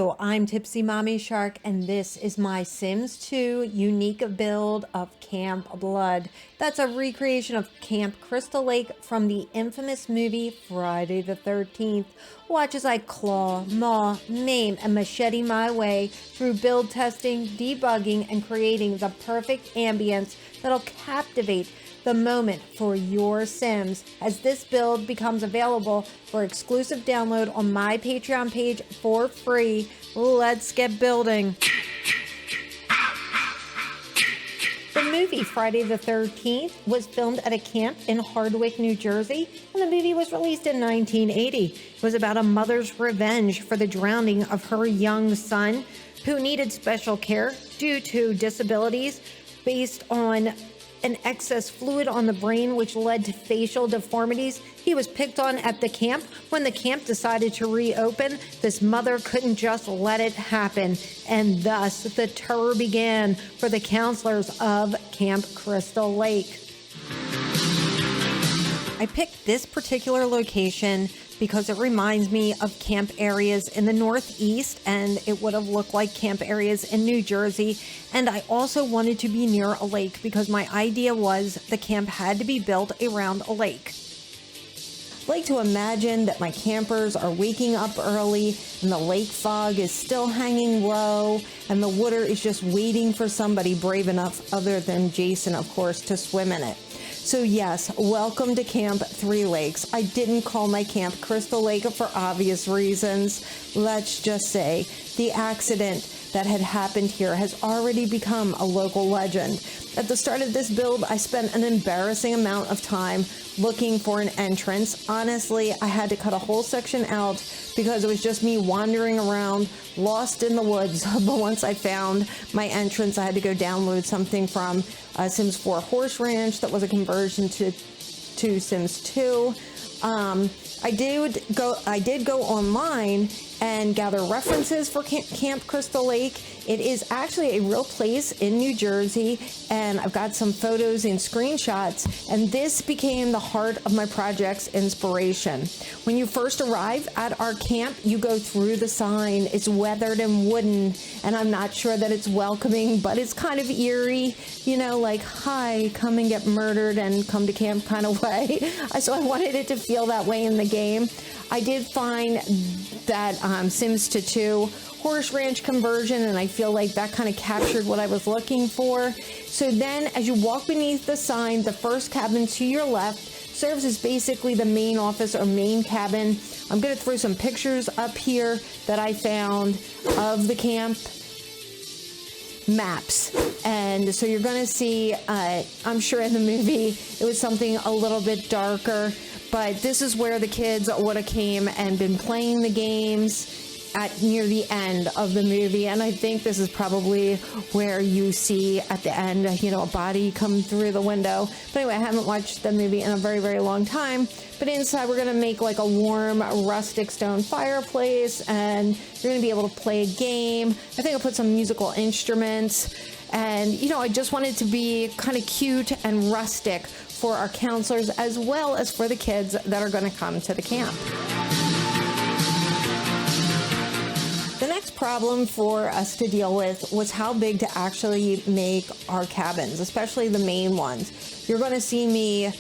Hello, I'm Tipsy Mommy Shark, and this is my Sims 2 unique build of Camp Blood. That's a recreation of Camp Crystal Lake from the infamous movie Friday the 13th. Watch as I claw, maw, maim, and machete my way through build testing, debugging, and creating the perfect ambience that'll captivate the moment for your Sims as this build becomes available for exclusive download on my Patreon page for free. Let's get building. The movie Friday the 13th was filmed at a camp in Hardwick, New Jersey, and the movie was released in 1980. It was about a mother's revenge for the drowning of her young son, who needed special care due to disabilities based on an excess fluid on the brain, which led to facial deformities. He was picked on at the camp. When the camp decided to reopen, this mother couldn't just let it happen, and thus the terror began for the counselors of Camp Crystal Lake. I picked this particular location because it reminds me of camp areas in the Northeast, and it would have looked like camp areas in New Jersey. And I also wanted to be near a lake because my idea was the camp had to be built around a lake. I like to imagine that my campers are waking up early and the lake fog is still hanging low and the water is just waiting for somebody brave enough, other than Jason, of course, to swim in it. So yes, welcome to Camp Three Lakes. I didn't call my camp Crystal Lake for obvious reasons. Let's just say the accident that had happened here has already become a local legend. At the start of this build, I spent an embarrassing amount of time looking for an entrance. Honestly, I had to cut a whole section out because it was just me wandering around, lost in the woods. But once I found my entrance, I had to go download something from Sims 4 Horse Ranch that was a conversion to Sims 2. I did go online and gather references for Camp Crystal Lake. It is actually a real place in New Jersey, and I've got some photos and screenshots, and this became the heart of my project's inspiration. When you first arrive at our camp, you go through the sign. It's weathered and wooden, and I'm not sure that it's welcoming, but it's kind of eerie, you know, like, hi, come and get murdered and come to camp kind of way. So I wanted it to feel that way in the game. I did find that Sims 2 Horse Ranch conversion, and I feel like that kind of captured what I was looking for. So then as you walk beneath the sign, the first cabin to your left serves as basically the main office or main cabin. I'm going to throw some pictures up here that I found of the camp maps. And so you're going to see, I'm sure in the movie it was something a little bit darker, but this is where the kids would have came and been playing the games at near the end of the movie. And I think this is probably where you see at the end, you know, a body come through the window. But anyway, I haven't watched the movie in a very, very long time. But inside we're going to make like a warm rustic stone fireplace, and you're going to be able to play a game. I think I'll put some musical instruments. And, you know, I just want it to be kind of cute and rustic for our counselors as well as for the kids that are going to come to the camp. The next problem for us to deal with was how big to actually make our cabins, especially the main ones. You're going to see me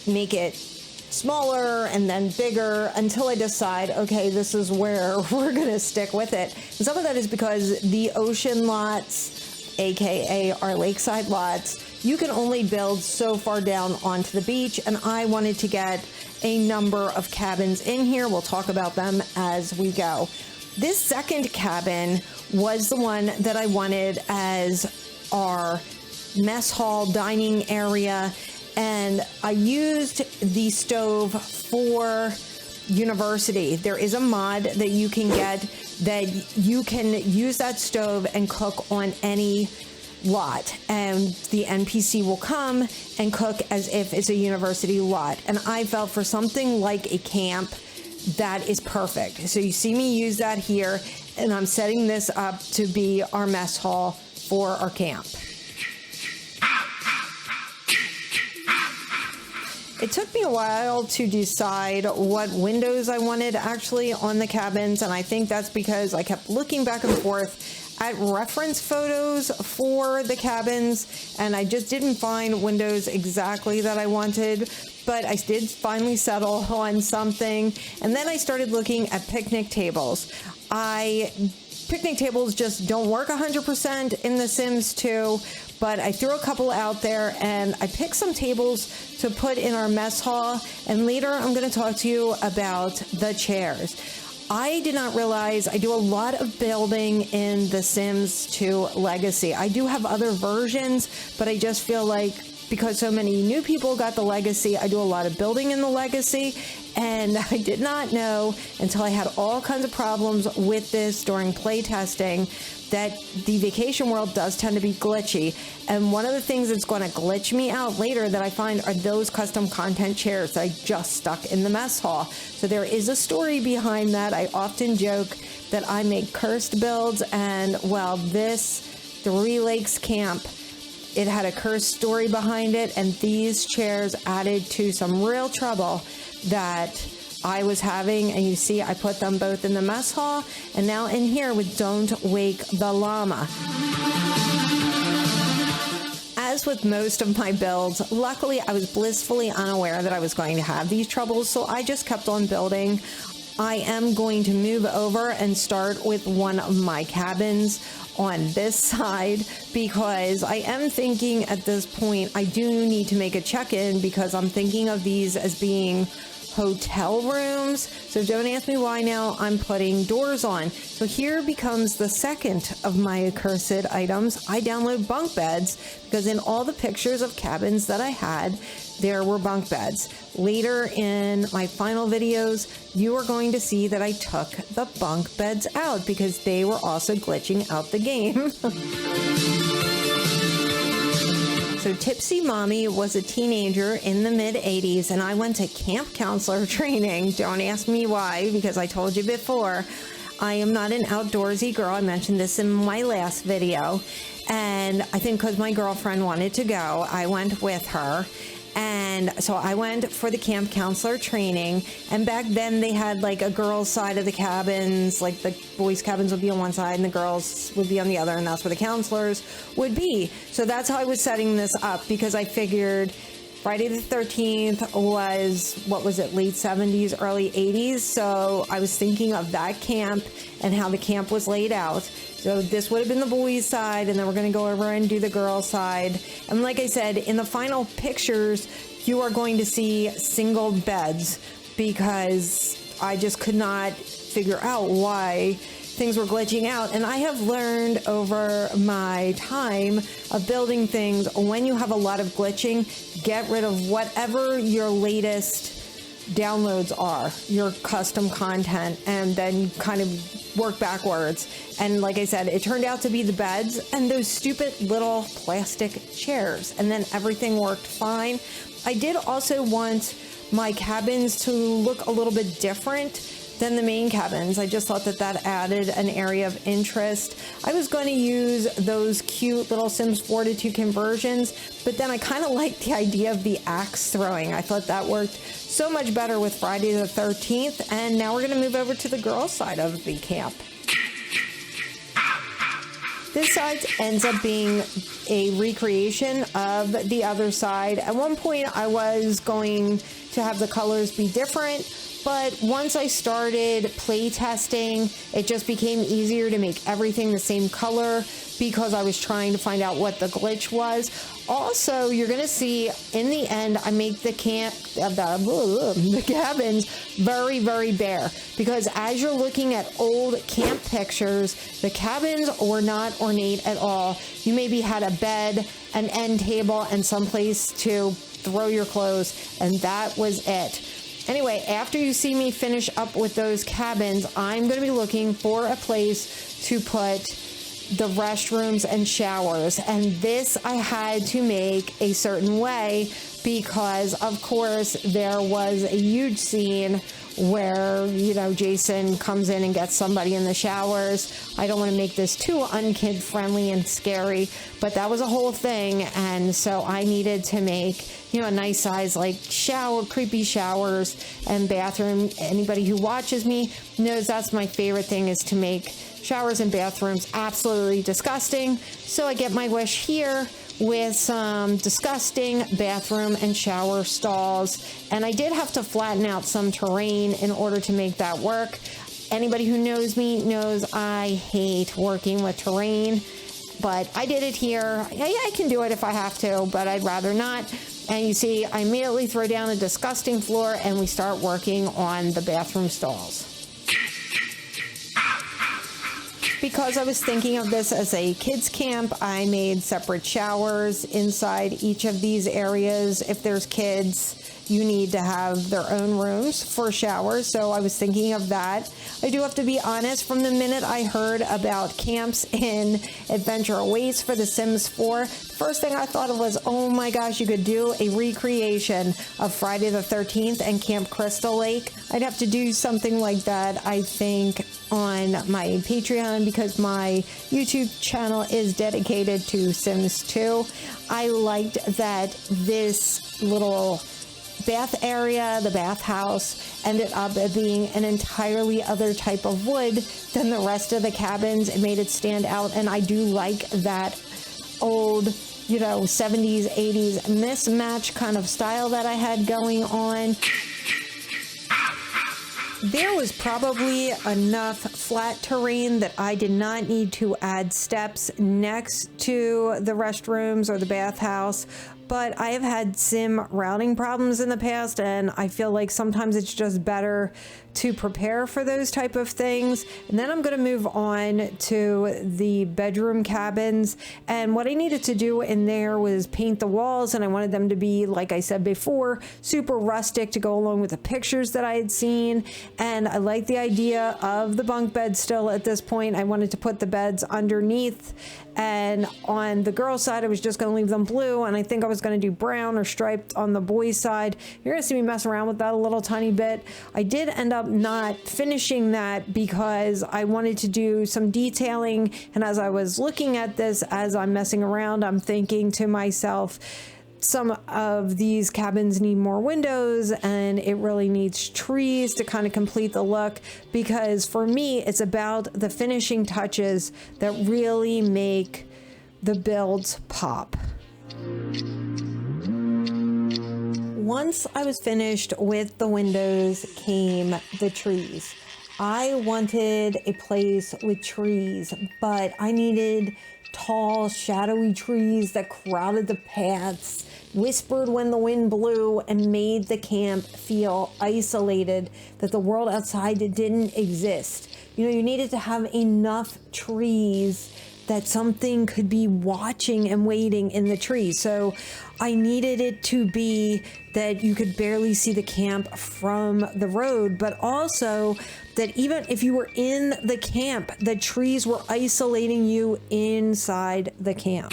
make it smaller and then bigger until I decide, okay, this is where we're going to stick with it. And some of that is because the ocean lots, aka our lakeside lots, you can only build so far down onto the beach, and I wanted to get a number of cabins in here. We'll talk about them as we go. This second cabin was the one that I wanted as our mess hall dining area, and I used the stove for university. There is a mod that you can get that you can use that stove and cook on any lot, and the NPC will come and cook as if it's a university lot. And I felt for something like a camp, that is perfect. So you see me use that here, and I'm setting this up to be our mess hall for our camp. It took me a while to decide what windows I wanted actually on the cabins, and I think that's because I kept looking back and forth at reference photos for the cabins, and I just didn't find windows exactly that I wanted, but I did finally settle on something. And then I started looking at picnic tables. Picnic tables just don't work 100% in The Sims 2, but I threw a couple out there, and I picked some tables to put in our mess hall, and later I'm going to talk to you about the chairs. I did not realize I do a lot of building in The Sims 2 Legacy. I do have other versions, but I just feel like because so many new people got the Legacy, I do a lot of building in the Legacy, and I did not know until I had all kinds of problems with this during play testing that the Vacation World does tend to be glitchy. And one of the things that's going to glitch me out later that I find are those custom content chairs that I just stuck in the mess hall. So there is a story behind that. I often joke that I make cursed builds, and well, this Three Lakes Camp, it had a cursed story behind it, and these chairs added to some real trouble that I was having. And you see, I put them both in the mess hall and now in here with Don't Wake the Llama. As with most of my builds, luckily I was blissfully unaware that I was going to have these troubles, so I just kept on building. I am going to move over and start with one of my cabins on this side because I am thinking at this point I do need to make a check-in because I'm thinking of these as being hotel rooms. So don't ask me why now I'm putting doors on. So here becomes the second of my accursed items. I download bunk beds because in all the pictures of cabins that I had, there were bunk beds. Later in my final videos, you are going to see that I took the bunk beds out because they were also glitching out the game. So Tipsy Mommy was a teenager in the mid-'80s, and I went to camp counselor training. Don't ask me why, because I told you before, I am not an outdoorsy girl. I mentioned this in my last video. And I think because my girlfriend wanted to go, I went with her. And so I went for the camp counselor training, and back then they had like a girls' side of the cabins, like the boys' cabins would be on one side and the girls would be on the other, and that's where the counselors would be. So that's how I was setting this up, because I figured Friday the 13th was, what was it, late 70s, early 80s. So I was thinking of that camp and how the camp was laid out. So this would have been the boys' side, and then we're going to go over and do the girls' side. And like I said, in the final pictures, you are going to see single beds because I just could not figure out why things were glitching out. And I have learned over my time of building things, when you have a lot of glitching, get rid of whatever your latest downloads are, your custom content, and then kind of work backwards. And like I said, it turned out to be the beds and those stupid little plastic chairs, and then everything worked fine. I did also want my cabins to look a little bit different than the main cabins. I just thought that that added an area of interest. I was going to use those cute little Sims 42 conversions, but then I kind of liked the idea of the axe throwing. I thought that worked so much better with Friday the 13th, and now we're going to move over to the girls' side of the camp. This side ends up being a recreation of the other side. At one point, I was going to have the colors be different, but once I started play testing, it just became easier to make everything the same color because I was trying to find out what the glitch was. Also, you're going to see in the end, I make the cabins very, very bare, because as you're looking at old camp pictures, the cabins were not ornate at all. You maybe had a bed, an end table, and some place to throw your clothes, and that was it. Anyway, after you see me finish up with those cabins, I'm going to be looking for a place to put the restrooms and showers. And this I had to make a certain way because, of course, there was a huge scene where, Jason comes in and gets somebody in the showers. I don't want to make this too unkid friendly and scary, but that was a whole thing. And so I needed to make, a nice size, like creepy showers and bathroom. Anybody who watches me knows that's my favorite thing, is to make showers and bathrooms absolutely disgusting. So I get my wish here with some disgusting bathroom and shower stalls. And I did have to flatten out some terrain in order to make that work. Anybody who knows me knows I hate working with terrain, but I did it here. I can do it if I have to, but I'd rather not. And you see, I immediately throw down a disgusting floor and we start working on the bathroom stalls. Because I was thinking of this as a kids camp, I made separate showers inside each of these areas. If there's kids, you need to have their own rooms for showers. So I was thinking of that. I do have to be honest, from the minute I heard about camps in Adventure Awaits for The Sims 4, the first thing I thought of was, oh my gosh, you could do a recreation of Friday the 13th and Camp Crystal Lake. I'd have to do something like that, I think, on my Patreon, because my YouTube channel is dedicated to Sims 2. I liked that this little bath area, the bathhouse, ended up being an entirely other type of wood than the rest of the cabins. It made it stand out, and I do like that old, 70s, 80s mismatch kind of style that I had going on. There was probably enough flat terrain that I did not need to add steps next to the restrooms or the bathhouse, but I have had sim routing problems in the past, and I feel like sometimes it's just better to prepare for those type of things. And then I'm going to move on to the bedroom cabins, and what I needed to do in there was paint the walls, and I wanted them to be, like I said before, super rustic to go along with the pictures that I had seen. And I like the idea of the bunk bed still at this point. I wanted to put the beds underneath, and on the girl side I was just going to leave them blue, and I think I was going to do brown or striped on the boys side. You're going to see me mess around with that a little tiny bit. I did end up not finishing that because I wanted to do some detailing, and as I was looking at this, as I'm messing around, I'm thinking to myself, some of these cabins need more windows, and it really needs trees to kind of complete the look, because for me it's about the finishing touches that really make the builds pop. Once I was finished with the windows came the trees. I wanted a place with trees, but I needed tall, shadowy trees that crowded the paths, whispered when the wind blew, and made the camp feel isolated, that the world outside didn't exist. You needed to have enough trees that something could be watching and waiting in the trees. So I needed it to be that you could barely see the camp from the road, but also that even if you were in the camp, the trees were isolating you inside the camp.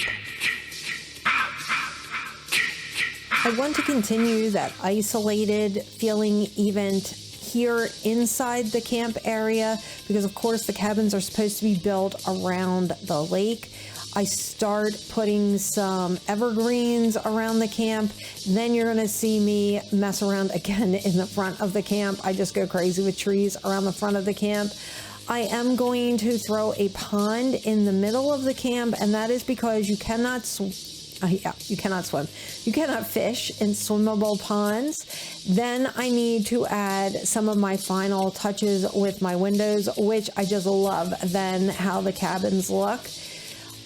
I want to continue that isolated feeling event here inside the camp area, because of course the cabins are supposed to be built around the lake. I start putting some evergreens around the camp. Then you're gonna see me mess around again in the front of the camp. I just go crazy with trees around the front of the camp. I am going to throw a pond in the middle of the camp, and that is because you cannot you cannot swim. You cannot fish in swimmable ponds. Then I need to add some of my final touches with my windows, which I just love then how the cabins look.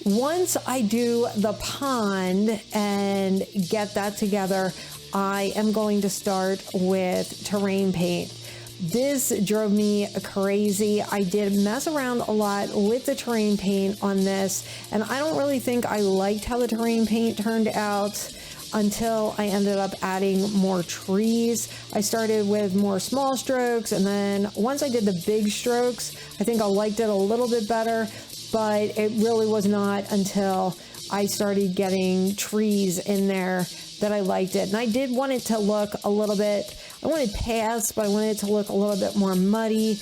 Once I do the pond and get that together, I am going to start with terrain paint. This drove me crazy. I did mess around a lot with the terrain paint on this, and I don't really think I liked how the terrain paint turned out until I ended up adding more trees. I started with more small strokes, and then once I did the big strokes, I think I liked it a little bit better, but it really was not until I started getting trees in there that I liked it. And I did want it to look a little bit I wanted paths, but I wanted it to look a little bit more muddy.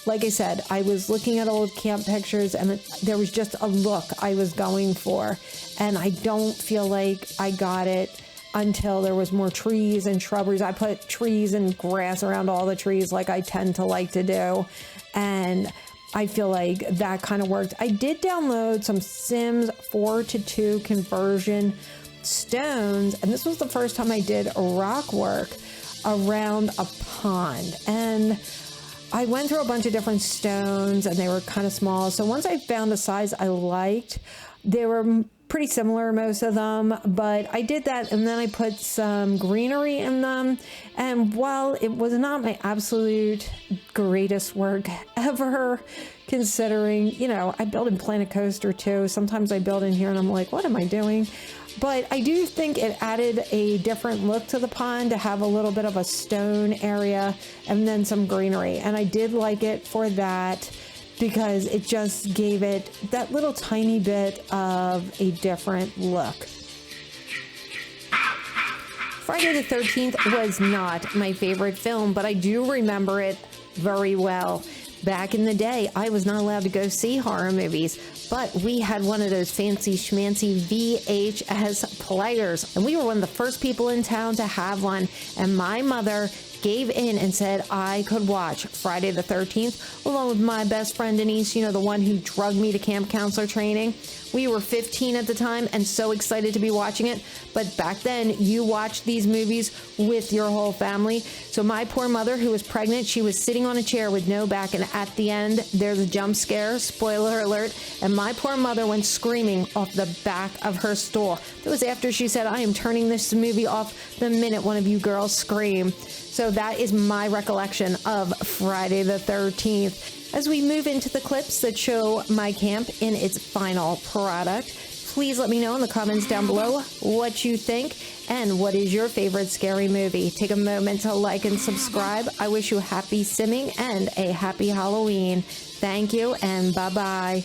Like I said, I was looking at old camp pictures and there was just a look I was going for. And I don't feel like I got it until there was more trees and shrubberies. I put trees and grass around all the trees like I tend to like to do. And I feel like that kind of worked. I did download some Sims 4:2 conversion stones. And this was the first time I did rock work around a pond. And I went through a bunch of different stones and they were kind of small. So once I found a size I liked, they were pretty similar, most of them, but I did that and then I put some greenery in them. And while it was not my absolute greatest work ever, considering, you know, I build in Planet Coaster too. Sometimes I build in here and I'm like, what am I doing? But I do think it added a different look to the pond to have a little bit of a stone area and then some greenery. And I did like it for that because it just gave it that little tiny bit of a different look. Friday the 13th was not my favorite film, but I do remember it very well. Back in the day, I was not allowed to go see horror movies, but we had one of those fancy schmancy VHS players, and we were one of the first people in town to have one, and my mother gave in and said I could watch Friday the 13th along with my best friend Denise, you know, the one who drugged me to camp counselor training. We were 15 at the time and so excited to be watching it. But back then, you watched these movies with your whole family. So my poor mother, who was pregnant, she was sitting on a chair with no back. And at the end, there's a jump scare, spoiler alert. And my poor mother went screaming off the back of her stool. That was after she said, I am turning this movie off the minute one of you girls scream. So that is my recollection of Friday the 13th. As we move into the clips that show my camp in its final product, please let me know in the comments down below what you think and what is your favorite scary movie. Take a moment to like and subscribe. I wish you happy simming and a happy Halloween. Thank you and bye-bye.